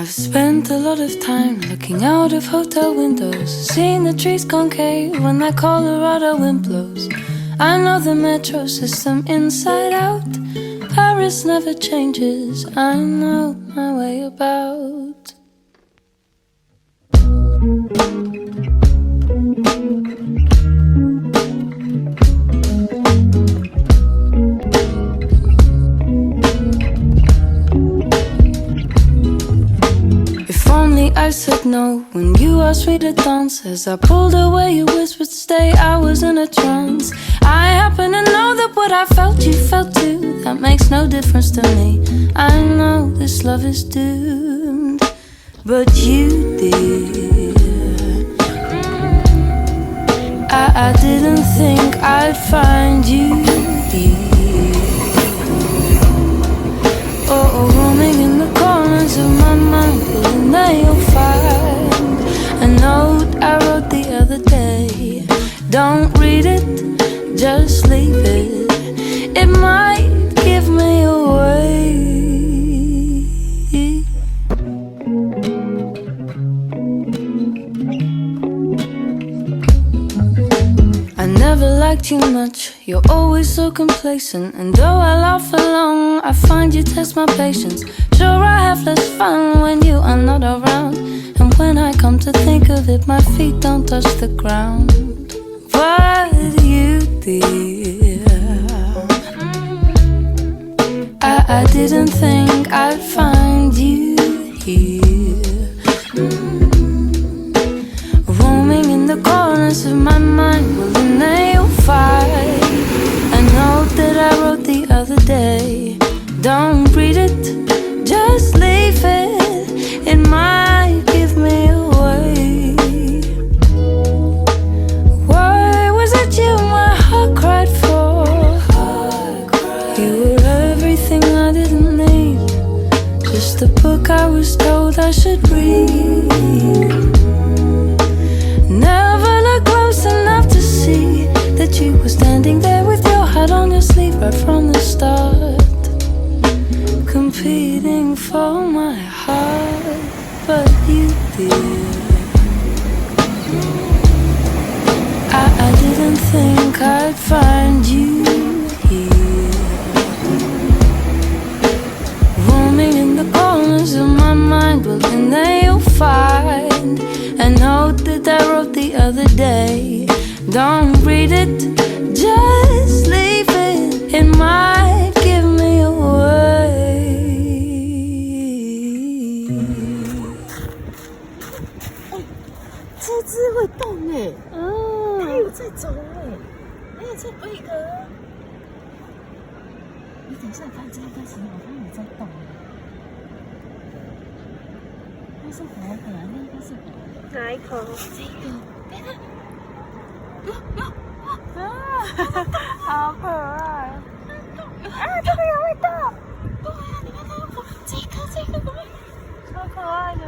I've spent a lot of time looking out of hotel windows, seeing the trees concave when that Colorado wind blows. I know the metro system inside out. Paris never changes, I know my way about. If only I said no when you asked me to dance. As I pulled away, you whispered stay, I was in a trance. I happen to know that what I felt, you felt too. That makes no difference to me. I know this love is doomed, but you dear, I didn't think I'd find you here. Oh, roaming in the corners of my mind, and there you'll find a note I wrote the other day. Don't read it, just leave it. It might give me away. I never liked you much, you're always so complacent. And though I laugh along, I find you test my patience. Sure, I have less fun when you are not around. And when I come to think of it, my feet don't touch the ground. But you dear, I didn't think I'd find you here. Roaming in the corners of my mind, well then there you'll find a note that I wrote the other day. Don't read it, just leave it. It might give me away. Why was it you my heart cried for? You were everything I didn't need, just a book I was told I should read. Never looked close enough to see that you were standing there with your heart on your sleeve right from the start, competing for my heart. But you did. I didn't think I'd find you here. Roaming in the corners of my mind, well then there you'll find a note that I wrote the other day. Don't read it, just leave it. It might give me away. 这只会动哎，它有在走哎，而且这贝壳，你等一下看这个开始好像有在动哎，那是活的，那个是活的。哪一口？这个，别看，好可爱！这个也会动。对呀，你看它要跑，这个，超可爱的。